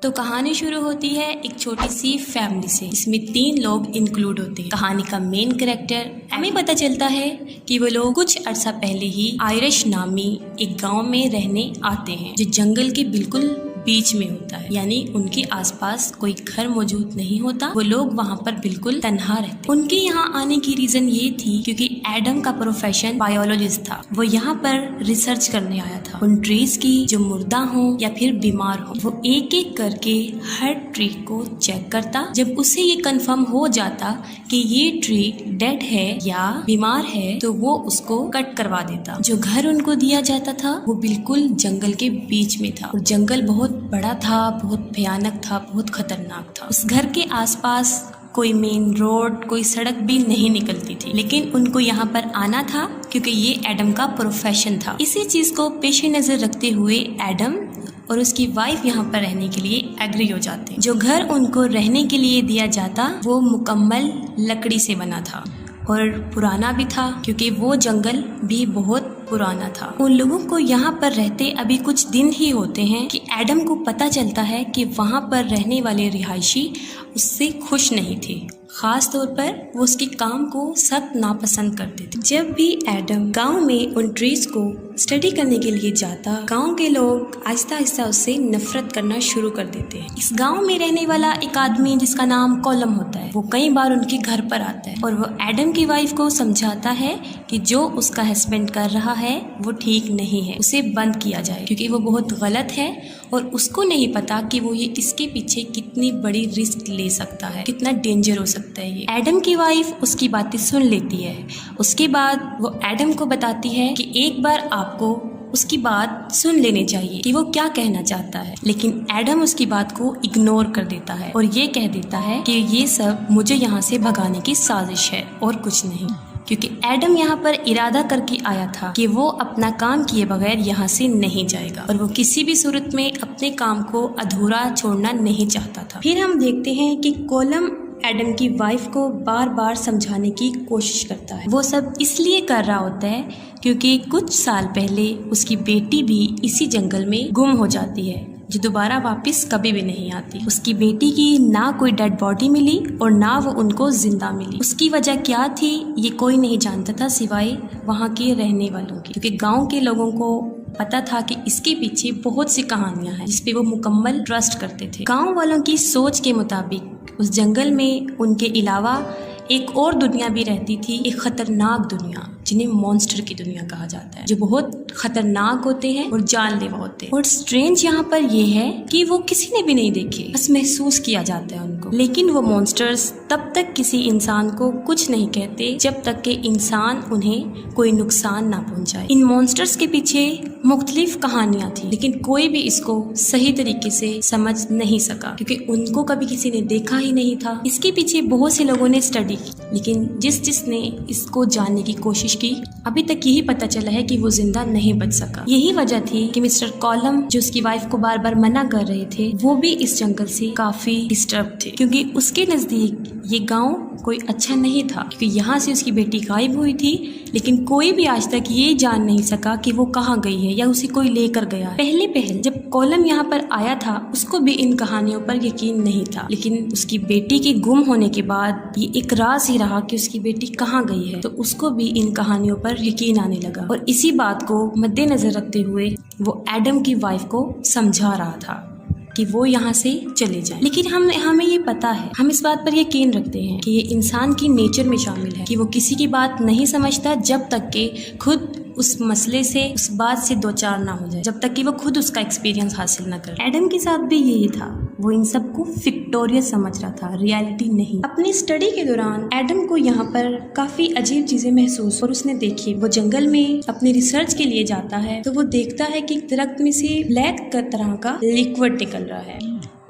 तो कहानी शुरू होती है एक छोटी सी फैमिली से, जिसमें 3 लोग इंक्लूड होते हैं। कहानी का मेन कैरेक्टर, हमें पता चलता है कि वो लोग कुछ अरसा पहले ही आयरिश नामी एक गांव में रहने आते हैं, जो जंगल के बिल्कुल बीच में होता है, यानी उनके आसपास कोई घर मौजूद नहीं होता। वो लोग वहाँ पर बिल्कुल तन्हा रहते। उनके यहाँ आने की रीजन ये थी क्योंकि एडम का प्रोफेशन बायोलॉजिस्ट था। वो यहाँ पर रिसर्च करने आया था उन ट्रीज की जो मुर्दा हो या फिर बीमार हो। वो एक एक करके हर ट्री को चेक करता। जब उसे ये कंफर्म हो जाता कि ये ट्री डेड है या बीमार है तो वो उसको कट करवा देता। जो घर उनको दिया जाता था वो बिल्कुल जंगल के बीच में था और जंगल बहुत बड़ा था, बहुत भयानक था, बहुत खतरनाक था। उस घर के आसपास कोई मेन रोड, कोई सड़क भी नहीं निकलती थी, लेकिन उनको यहाँ पर आना था क्योंकि ये एडम का प्रोफेशन था। इसी चीज को पेश नजर रखते हुए एडम और उसकी वाइफ यहाँ पर रहने के लिए एग्री हो जाते। जो घर उनको रहने के लिए दिया जाता वो मुकम्मल लकड़ी से बना था और पुराना भी था क्योंकि वो जंगल भी बहुत पुराना था। उन लोगों को यहाँ पर रहते अभी कुछ दिन ही होते हैं कि एडम को पता चलता है कि वहाँ पर रहने वाले रिहायशी उससे खुश नहीं थे। खास तौर पर वो उसके काम को सख्त नापसंद करते थे। जब भी एडम गांव में उन ट्रीज को स्टडी करने के लिए जाता, गांव के लोग आहिस्ता आहिस्ता उससे नफरत करना शुरू कर देते हैं। इस गांव में रहने वाला एक आदमी जिसका नाम कॉलम होता है, वो कई बार उनके घर पर आता है और वो एडम की वाइफ को समझाता है कि जो उसका हस्बैंड कर रहा है वो ठीक नहीं है, उसे बंद किया जाए क्योंकि वो बहुत गलत है और उसको नहीं पता कि वो ये इसके पीछे कितनी बड़ी रिस्क ले सकता है, कितना डेंजर हो सकता है ये। एडम की वाइफ उसकी बातें सुन लेती है। उसके बाद वो एडम को बताती है कि एक बार आपको उसकी बात सुन लेनी चाहिए कि वो क्या कहना चाहता है, लेकिन एडम उसकी बात को इग्नोर कर देता है और ये कह देता है कि ये सब मुझे यहाँ से भगाने की साजिश है और कुछ नहीं, क्योंकि एडम यहाँ पर इरादा करके आया था कि वो अपना काम किए बगैर यहाँ से नहीं जाएगा और वो किसी भी सूरत में अपने काम को अधूरा छोड़ना नहीं चाहता था। फिर हम देखते हैं कि कॉलम एडम की वाइफ को बार बार समझाने की कोशिश करता है। वो सब इसलिए कर रहा होता है क्योंकि कुछ साल पहले उसकी बेटी भी इसी जंगल में गुम हो जाती है, जो दोबारा वापस कभी भी नहीं आती। उसकी बेटी की ना कोई डेड बॉडी मिली और ना वो उनको जिंदा मिली। उसकी वजह क्या थी ये कोई नहीं जानता था सिवाय वहाँ के रहने वालों की, क्योंकि गांव के लोगों को पता था कि इसके पीछे बहुत सी कहानियां हैं जिसपे वो मुकम्मल ट्रस्ट करते थे। गांव वालों की सोच के मुताबिक उस जंगल में उनके अलावा एक और दुनिया भी रहती थी, एक खतरनाक दुनिया जिन्हें मॉन्स्टर की दुनिया कहा जाता है, जो बहुत खतरनाक होते हैं और जानलेवा होते हैं। और स्ट्रेंज यहाँ पर ये है कि वो किसी ने भी नहीं देखे, बस महसूस किया जाता है उनको। लेकिन वो मॉन्स्टर्स तब तक किसी इंसान को कुछ नहीं कहते जब तक कि इंसान उन्हें कोई नुकसान ना पहुंचाए। इन मॉन्स्टर्स के पीछे मुख्तलिफ कहानियां थी, लेकिन कोई भी इसको सही तरीके से समझ नहीं सका क्योंकि उनको कभी किसी ने देखा ही नहीं था। इसके पीछे बहुत से लोगों ने स्टडी की, लेकिन जिसने इसको जानने की कोशिश की अभी तक यही पता चला है कि वो जिंदा नहीं बच सका। यही वजह थी कि मिस्टर कॉलम, जो उसकी वाइफ को बार बार मना कर रहे थे, वो भी इस जंगल से काफी डिस्टर्ब थे क्योंकि उसके नजदीक ये गांव कोई अच्छा नहीं था, क्योंकि यहाँ से उसकी बेटी गायब हुई थी, लेकिन कोई भी आज तक ये जान नहीं सका कि वो कहाँ गई है या उसे कोई लेकर गया है। पहले जब कॉलम यहाँ पर आया था उसको भी इन कहानियों पर यकीन नहीं था, लेकिन उसकी बेटी के गुम होने के बाद ये एक राज ही रहा कि उसकी बेटी कहाँ गई है, तो उसको भी इन कहानियों पर यकीन आने लगा और इसी बात को मद्देनजर रखते हुए वो एडम की वाइफ को समझा रहा था कि वो यहाँ से चले जाएं। लेकिन हमें ये पता है, हम इस बात पर यकीन रखते हैं कि ये इंसान की नेचर में शामिल है कि वो किसी की बात नहीं समझता जब तक कि खुद उस मसले से, उस बात से दो चार ना हो जाए, जब तक कि वो खुद उसका एक्सपीरियंस हासिल ना करे। एडम के साथ भी यही था, वो इन सबको फिक्टोरियस समझ रहा था, रियलिटी नहीं। अपनी स्टडी के दौरान एडम को यहाँ पर काफी अजीब चीजें महसूस और उसने देखी। वो जंगल में अपनी रिसर्च के लिए जाता है तो वो देखता है कि दरख्त में से ब्लैक तरह का लिक्विड निकल रहा है।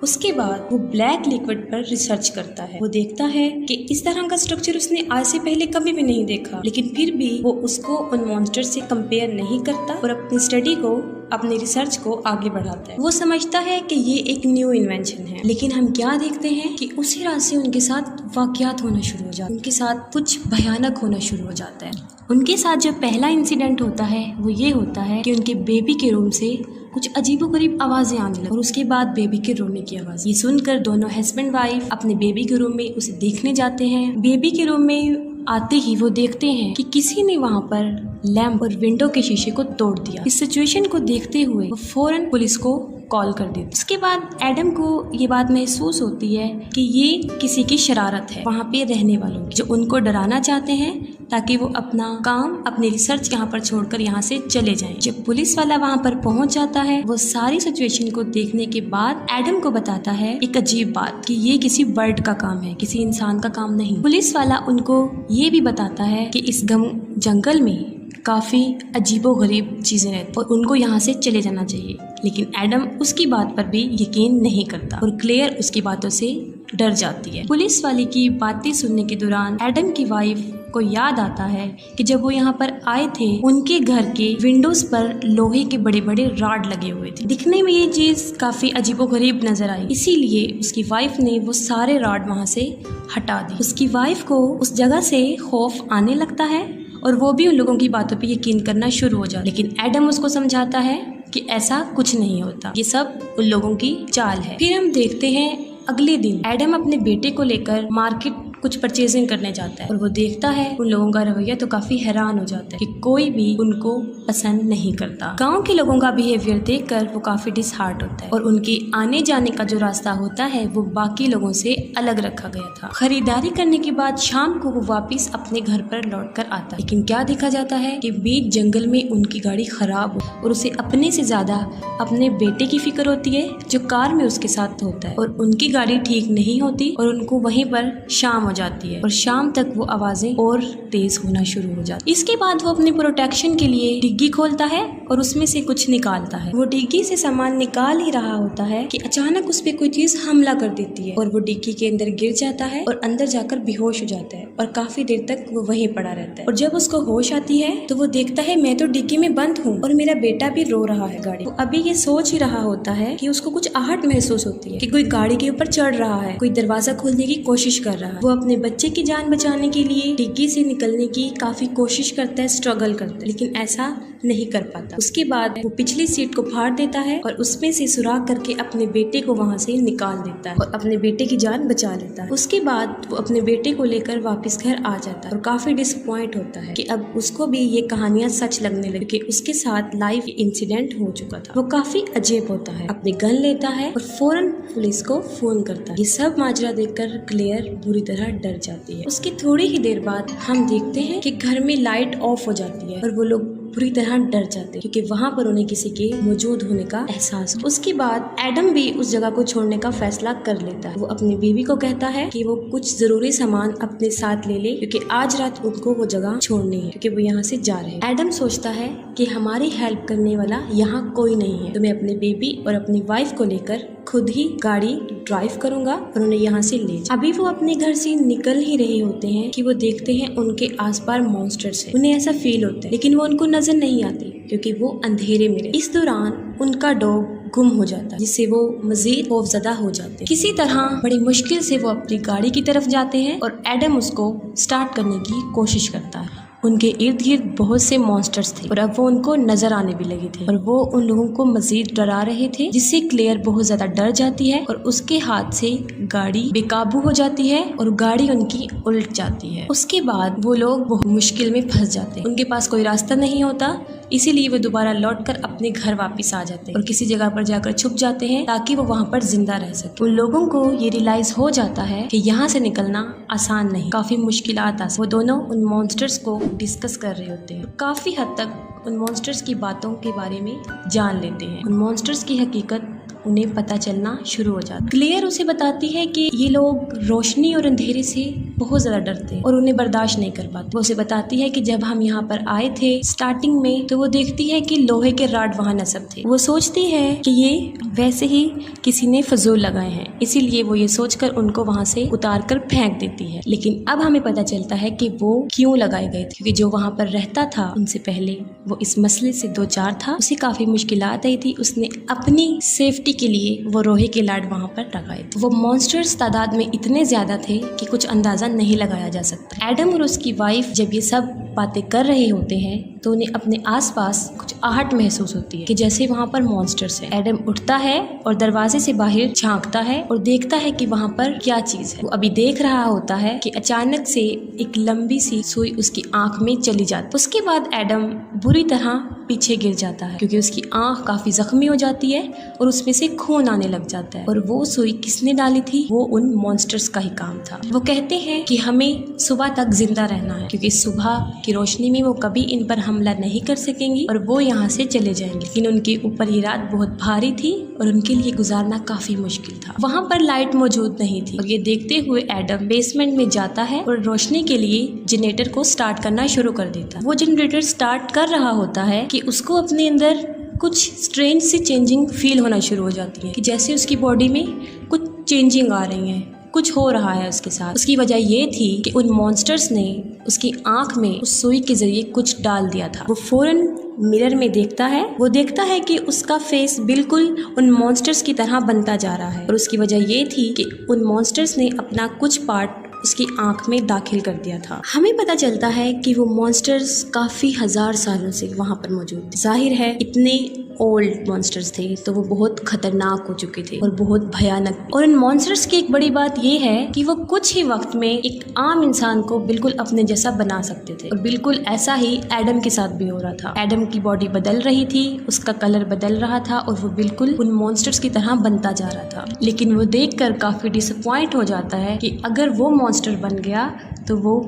उसके बाद वो ब्लैक लिक्विड पर रिसर्च करता है। वो देखता है कि इस तरह का स्ट्रक्चर उसने आज से पहले कभी भी नहीं देखा, लेकिन फिर भी वो उसको उन मॉन्स्टर से कंपेयर नहीं करता और अपनी स्टडी को, अपनी रिसर्च को आगे बढ़ाता है। वो समझता है कि ये एक न्यू इन्वेंशन है, लेकिन हम क्या देखते हैं कि उसी रात से उनके साथ वाकयात होना शुरू हो जाते हैं, उनके साथ कुछ भयानक होना शुरू हो जाता है। उनके साथ जो पहला इंसिडेंट होता है वो ये होता है कि उनके बेबी के रूम से कुछ अजीबोगरीब आवाजें आने लगी और उसके बाद बेबी के रोने की आवाज। ये सुनकर दोनों हस्बैंड वाइफ अपने बेबी के रूम में उसे देखने जाते हैं। बेबी के रूम में आते ही वो देखते हैं कि किसी ने वहाँ पर लैंप और विंडो के शीशे को तोड़ दिया। इस सिचुएशन को देखते हुए वो फौरन पुलिस को कॉल कर देती। उसके बाद एडम को ये बात महसूस होती है कि ये किसी की शरारत है वहाँ पे रहने वालों की, जो उनको डराना चाहते हैं ताकि वो अपना काम, अपनी रिसर्च यहाँ पर छोड़कर यहाँ से चले जाएं। जब पुलिस वाला वहाँ पर पहुँच जाता है, वो सारी सिचुएशन को देखने के बाद एडम को बताता है एक अजीब बात कि ये किसी बर्ड का काम है, किसी इंसान का काम नहीं। पुलिस वाला उनको ये भी बताता है कि इस जंगल में काफी अजीबोगरीब चीजें रहती और उनको यहाँ से चले जाना चाहिए। लेकिन एडम उसकी बात पर भी यकीन नहीं करता और क्लेयर उसकी बातों से डर जाती है। पुलिस वाले की बातें सुनने के दौरान एडम की वाइफ को याद आता है कि जब वो यहाँ पर आए थे, उनके घर के विंडोज पर लोहे के बड़े बड़े रॉड लगे हुए थे। दिखने में ये चीज काफी अजीबोगरीब नजर आई, इसीलिए उसकी वाइफ ने वो सारे रॉड वहाँ से हटा दी। उसकी वाइफ को उस जगह से खौफ आने लगता है और वो भी उन लोगों की बातों पे यकीन करना शुरू हो जाता है। लेकिन एडम उसको समझाता है कि ऐसा कुछ नहीं होता, ये सब उन लोगों की चाल है। फिर हम देखते हैं अगले दिन एडम अपने बेटे को लेकर मार्केट कुछ परचेजिंग करने जाता है और वो देखता है उन लोगों का रवैया, तो काफी हैरान हो जाता है कि कोई भी उनको पसंद नहीं करता। गांव के लोगों का बिहेवियर देखकर वो काफी डिसहार्ट होता है और उनके आने जाने का जो रास्ता होता है वो बाकी लोगों से अलग रखा गया था। खरीदारी करने के बाद शाम को वो वापिस अपने घर पर लौट कर आता है, लेकिन क्या देखा जाता है कि बीच जंगल में उनकी गाड़ी खराब हो और उसे अपने से ज्यादा अपने बेटे की फिक्र होती है जो कार में उसके साथ होता है, और उनकी गाड़ी ठीक नहीं होती और उनको वहीं पर शाम हो जाती है और शाम तक वो आवाजें और तेज होना शुरू हो जाती है। इसके बाद वो अपनी प्रोटेक्शन के लिए डिग्गी खोलता है और उसमें से कुछ निकालता है। वो डिग्गी से सामान निकाल ही रहा होता है कि अचानक उस पे कोई चीज हमला कर देती है और वो डिग्गी के अंदर गिर जाता है और अंदर जाकर बेहोश हो जाता है और काफी देर तक वो वहीं पड़ा रहता है। और जब उसको होश आती है तो वो देखता है मैं तो डिग्गी में बंद हूँ और मेरा बेटा भी रो रहा है गाड़ी। वो अभी ये सोच ही रहा होता है कि उसको कुछ आहट महसूस होती है कि कोई गाड़ी के ऊपर चढ़ रहा है, कोई दरवाजा खोलने की कोशिश कर रहा है। वो अपने बच्चे की जान बचाने के लिए डिग्गी से निकलने की काफी कोशिश करता है, स्ट्रगल करता है, लेकिन ऐसा नहीं कर पाता। उसके बाद वो पिछली सीट को फाड़ देता है और उसमें से सुराख करके अपने बेटे को वहाँ से निकाल देता है और अपने बेटे की जान बचा लेता है। उसके बाद वो अपने बेटे को लेकर वापस घर आ जाता है और काफी डिसअपॉइंट होता है कि अब उसको भी ये कहानियां सच लगने लगी कि उसके साथ लाइव इंसिडेंट हो चुका था। वो काफी अजीब होता है, अपने गन लेता है और फौरन पुलिस को फोन करता है। ये सब माजरा देखकर क्लेयर बुरी तरह डर जाती है। उसकी थोड़ी ही देर बाद हम देखते हैं कि घर में लाइट ऑफ हो जाती है और वो लोग पूरी तरह डर जाते हैं क्योंकि वहाँ पर उन्हें किसी के मौजूद होने का एहसास हो। उसके बाद एडम भी उस जगह को छोड़ने का फैसला कर लेता है। वो अपनी बीवी को कहता है कि वो कुछ जरूरी सामान अपने साथ ले ले क्योंकि आज रात उनको वो जगह छोड़नी है क्योंकि वो यहाँ से जा रहे हैं। एडम सोचता है कि हमारी हेल्प करने वाला यहाँ कोई नहीं है, तो मैं अपने बेबी और अपनी वाइफ को लेकर खुद ही गाड़ी ड्राइव करूंगा और उन्हें यहाँ से ले जा। अभी वो अपने घर से निकल ही रहे होते हैं कि वो देखते हैं उनके आसपास मॉन्स्टर्स हैं। उन्हें ऐसा फील होता है लेकिन वो उनको नजर नहीं आती क्योंकि वो अंधेरे में रहते। इस दौरान उनका डॉग गुम हो जाता है जिससे वो मजीद खौफजदा हो जाते हैं। किसी तरह बड़ी मुश्किल से वो अपनी गाड़ी की तरफ जाते हैं और एडम उसको स्टार्ट करने की कोशिश करता है। उनके इर्द गिर्द बहुत से मॉन्स्टर्स थे और अब वो उनको नजर आने भी लगे थे और वो उन लोगों को मजीद डरा रहे थे, जिससे क्लेयर बहुत ज्यादा डर जाती है और उसके हाथ से गाड़ी बेकाबू हो जाती है और गाड़ी उनकी उल्ट जाती है। उसके बाद वो लोग बहुत मुश्किल में फंस जाते हैं। उनके पास कोई रास्ता नहीं होता, इसीलिए वो दोबारा लौटकर अपने घर वापस आ जाते हैं और किसी जगह पर जाकर छुप जाते हैं ताकि वो वहाँ पर जिंदा रह सके। उन लोगों को ये रियलाइज हो जाता है कि यहाँ से निकलना आसान नहीं, काफी मुश्किलात आ। वो दोनों उन मॉन्स्टर्स को डिस्कस कर रहे होते हैं, काफी हद तक उन मॉन्स्टर्स की बातों के बारे में जान लेते हैं। उन मॉन्स्टर्स की हकीकत उन्हें पता चलना शुरू हो जाता है। क्लेयर उसे बताती है कि ये लोग रोशनी और अंधेरे से बहुत ज्यादा डरते हैं और उन्हें बर्दाश्त नहीं कर पाते। वो उसे बताती है कि जब हम यहाँ पर आए थे स्टार्टिंग में तो वो देखती है कि लोहे के रॉड वहाँ नस्ब थे। वो सोचती है कि ये वैसे ही किसी ने फजूल लगाए हैं, इसीलिए वो ये सोचकर उनको वहाँ से उतार कर फेंक देती है। लेकिन अब हमें पता चलता है कि वो क्यों लगाए गए थे, क्योंकि जो वहाँ पर रहता था उनसे पहले वो इस मसले से दो चार था, उसे काफी मुश्किलात आई थी। उसने अपनी सेफ्टी के लिए वो लोहे के रॉड वहाँ पर लगाए थे। वो मॉन्स्टर्स तादाद में इतने ज्यादा थे कि कुछ अंदाजा नहीं लगाया जा सकता। एडम और उसकी वाइफ जब ये सब बातें कर रहे होते हैं तो उन्हें अपने आसपास कुछ आहट महसूस होती है कि जैसे वहाँ पर मॉन्स्टर्स हैं। एडम उठता है और दरवाजे से बाहर झांकता है और देखता है कि वहाँ पर क्या चीज है। वो अभी देख रहा होता है कि अचानक से एक लंबी सी सुई उसकी आंख में चली जाती। उसके बाद एडम बुरी तरह पीछे गिर जाता है क्योंकि उसकी आंख काफी जख्मी हो जाती है और उसमें से खून आने लग जाता है। और वो सुई किसने डाली थी? वो उन मॉन्स्टर्स का ही काम था। वो कहते हैं कि हमें सुबह तक जिंदा रहना है क्योंकि सुबह की रोशनी में वो कभी इन पर हमला नहीं कर सकेंगी और वो यहाँ से चले जाएंगे। लेकिन उनके ऊपर ये रात बहुत भारी थी और उनके लिए गुजारना काफी मुश्किल था। वहाँ पर लाइट मौजूद नहीं थी और ये देखते हुए एडम बेसमेंट में जाता है और रोशनी के लिए जनरेटर को स्टार्ट करना शुरू कर देता है। वो जनरेटर स्टार्ट कर रहा होता है कि उसको अपने अंदर कुछ स्ट्रेंज सी चेंजिंग फील होना शुरू हो जाती है कि जैसे उसकी बॉडी में कुछ चेंजिंग आ रही है, कुछ हो रहा है उसके साथ। उसकी वजह ये थी कि उन मॉन्स्टर्स ने उसकी आंख में उस सुई के जरिए कुछ डाल दिया था। वो फौरन मिरर में देखता है। वो देखता है कि उसका फेस बिल्कुल उन मॉन्स्टर्स की तरह बनता जा रहा है और उसकी वजह ये थी कि उन मॉन्स्टर्स ने अपना कुछ पार्ट उसकी आंख में दाखिल कर दिया था। हमें पता चलता है कि वो मॉन्स्टर्स काफी हजार सालों से वहाँ पर मौजूद थे। जाहिर है इतने ओल्ड मॉन्स्टर्स थे तो वो बहुत खतरनाक हो चुके थे और बहुत भयानक। और इन मॉन्स्टर्स की एक बड़ी बात ये है कि वो कुछ ही वक्त में एक आम इंसान को बिल्कुल अपने जैसा बना सकते थे और बिल्कुल ऐसा ही एडम के साथ भी हो रहा था। एडम की बॉडी बदल रही थी, उसका कलर बदल रहा था और वो बिल्कुल उन मॉन्स्टर्स की तरह बनता जा रहा था। लेकिन वो देखकर काफी डिसअपॉइंट हो जाता है कि अगर वो मॉन्स्टर बन गया तो वो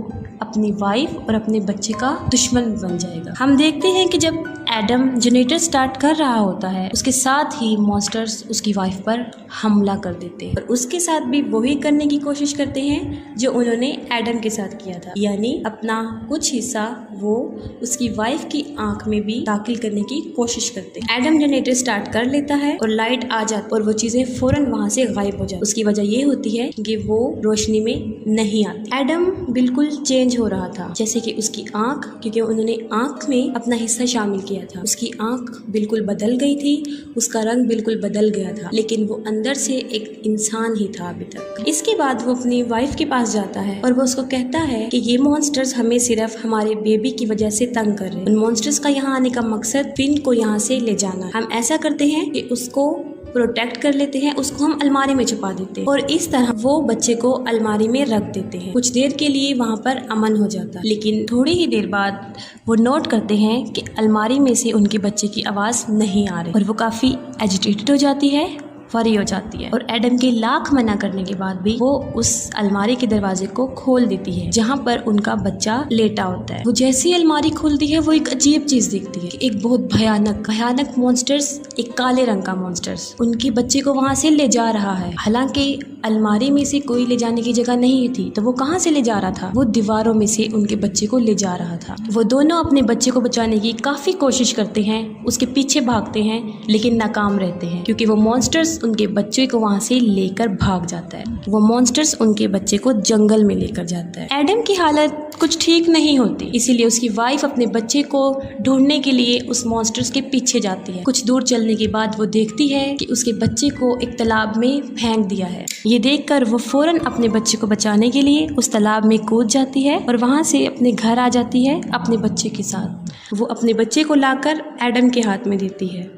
अपनी वाइफ और अपने बच्चे का दुश्मन बन जाएगा। हम देखते हैं कि जब एडम जनरेटर स्टार्ट कर रहा होता है उसके साथ ही मॉन्स्टर्स उसकी वाइफ पर हमला कर देते हैं और उसके साथ भी वही करने की कोशिश करते हैं जो उन्होंने एडम के साथ किया था, यानी अपना कुछ हिस्सा वो उसकी वाइफ की आंख में भी दाखिल करने की कोशिश करते हैं। एडम जनरेटर स्टार्ट कर लेता है और लाइट आ जाती और वो चीजें फौरन वहाँ से गायब हो जाती। उसकी वजह ये होती है कि वो रोशनी में नहीं आती। एडम बिल्कुल चेंज हो रहा था, जैसे कि उसकी आंख, क्योंकि उन्होंने आंख में अपना हिस्सा शामिल किया था, उसकी आंख बिल्कुल बदल गई थी, उसका रंग बिल्कुल बदल गया था, लेकिन वो अंदर से एक इंसान ही था अभी तक। इसके बाद वो अपनी वाइफ के पास जाता है और वो उसको कहता है कि ये मॉन्स्टर्स हमें सिर्फ हमारे बेबी की वजह से तंग कर रहे हैं। उन मॉन्स्टर्स का यहाँ आने का मकसद फिन को यहाँ से ले जाना। हम ऐसा करते हैं कि उसको प्रोटेक्ट कर लेते हैं, उसको हम अलमारी में छुपा देते हैं और इस तरह वो बच्चे को अलमारी में रख देते हैं। कुछ देर के लिए वहाँ पर अमन हो जाता है, लेकिन थोड़ी ही देर बाद वो नोट करते हैं कि अलमारी में से उनके बच्चे की आवाज़ नहीं आ रही और वो काफ़ी एजिटेटेड हो जाती है, फरी हो जाती है और एडम के लाख मना करने के बाद भी वो उस अलमारी के दरवाजे को खोल देती है जहाँ पर उनका बच्चा लेटा होता है। वो जैसे ही अलमारी खोलती है वो एक अजीब चीज देखती है कि एक बहुत भयानक मॉन्स्टर्स, एक काले रंग का मॉन्स्टर्स उनके बच्चे को वहाँ से ले जा रहा है। हालांकि अलमारी में से कोई ले जाने की जगह नहीं थी, तो वो कहाँ से ले जा रहा था? वो दीवारों में से उनके बच्चे को ले जा रहा था। वो दोनों अपने बच्चे को बचाने की काफी कोशिश करते हैं, उसके पीछे भागते हैं, लेकिन नाकाम रहते हैं क्योंकि वो मॉन्स्टर्स उनके बच्चे को वहाँ से लेकर भाग जाता है। वो मॉन्स्टर्स उनके बच्चे को जंगल में लेकर जाता है। एडम की हालत कुछ ठीक नहीं होती, इसीलिए उसकी वाइफ अपने बच्चे को ढूंढने के लिए उस मॉन्स्टर्स के पीछे जाती है। कुछ दूर चलने के बाद वो देखती है कि उसके बच्चे को एक तालाब में फेंक दिया है। ये देखकर वो फौरन अपने बच्चे को बचाने के लिए उस तालाब में कूद जाती है और वहाँ से अपने घर आ जाती है अपने बच्चे के साथ। वो अपने बच्चे को लाकर एडम के हाथ में देती है।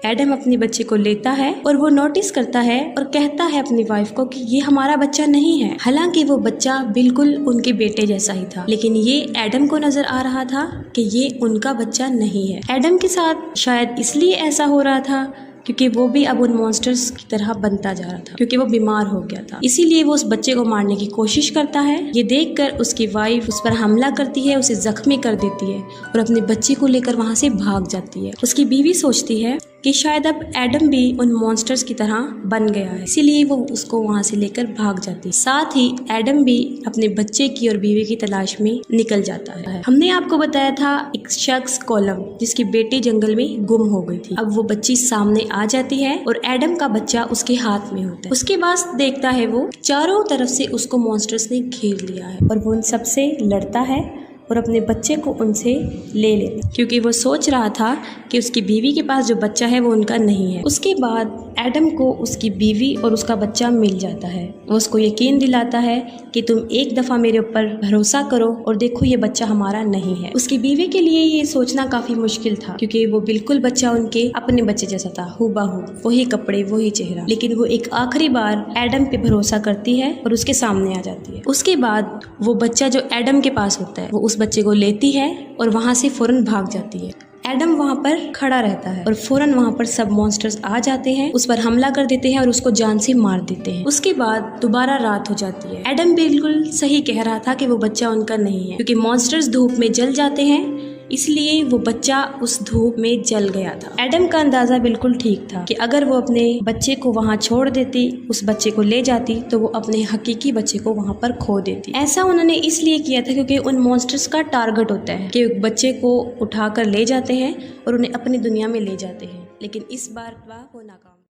एडम अपने बच्चे को लेता है और वो नोटिस करता है और कहता है अपनी वाइफ को कि ये हमारा बच्चा नहीं है। हालांकि वो बच्चा बिल्कुल उनके बेटे जैसा ही था, लेकिन ये एडम को नजर आ रहा था कि ये उनका बच्चा नहीं है। एडम के साथ शायद इसलिए ऐसा हो रहा था क्योंकि वो भी अब उन मॉन्स्टर्स की तरह बनता जा रहा था, क्योंकि वो बीमार हो गया था। इसीलिए वो उस बच्चे को मारने की कोशिश करता है। ये देखकर उसकी वाइफ उस पर हमला करती है, उसे जख्मी कर देती है और अपने बच्चे को लेकर वहाँ से भाग जाती है। उसकी बीवी सोचती है कि शायद अब एडम भी उन मॉन्स्टर्स की तरह बन गया है, इसीलिए वो उसको वहाँ से लेकर भाग जाती है। साथ ही एडम भी अपने बच्चे की और बीवी की तलाश में निकल जाता है। हमने आपको बताया था एक शख्स कॉलम जिसकी बेटी जंगल में गुम हो गई थी। अब वो बच्ची सामने आ जाती है और एडम का बच्चा उसके हाथ में होता है। उसके बाद देखता है वो चारों तरफ से उसको मॉन्स्टर्स ने घेर लिया है और वो उन सबसे लड़ता है और अपने बच्चे को उनसे ले लेता, क्योंकि वो सोच रहा था कि उसकी बीवी के पास जो बच्चा है वो उनका नहीं है। उसके बाद एडम को उसकी बीवी और उसका बच्चा मिल जाता है। वो उसको यकीन दिलाता है कि तुम एक दफ़ा मेरे ऊपर भरोसा करो और देखो ये बच्चा हमारा नहीं है। उसकी बीवी के लिए ये सोचना काफ़ी मुश्किल था क्योंकि वो बिल्कुल बच्चा उनके अपने बच्चे जैसा था, हूबहू, वही कपड़े, वही चेहरा। लेकिन वो एक आखिरी बार एडम पे भरोसा करती है और उसके सामने आ जाती है। उसके बाद वो बच्चा जो एडम के पास होता है वो उस बच्चे को लेती है और वहाँ से फौरन भाग जाती है। एडम वहाँ पर खड़ा रहता है और फौरन वहाँ पर सब मॉन्स्टर्स आ जाते हैं, उस पर हमला कर देते हैं और उसको जान से मार देते हैं। उसके बाद दोबारा रात हो जाती है। एडम बिल्कुल सही कह रहा था कि वो बच्चा उनका नहीं है क्योंकि मॉन्स्टर्स धूप में जल जाते हैं, इसलिए वो बच्चा उस धूप में जल गया था। एडम का अंदाजा बिल्कुल ठीक था कि अगर वो अपने बच्चे को वहाँ छोड़ देती, उस बच्चे को ले जाती, तो वो अपने हकीकी बच्चे को वहाँ पर खो देती। ऐसा उन्होंने इसलिए किया था क्योंकि उन मॉन्स्टर्स का टारगेट होता है कि बच्चे को उठाकर ले जाते हैं और उन्हें अपनी दुनिया में ले जाते हैं, लेकिन इस बार वो नाकाम।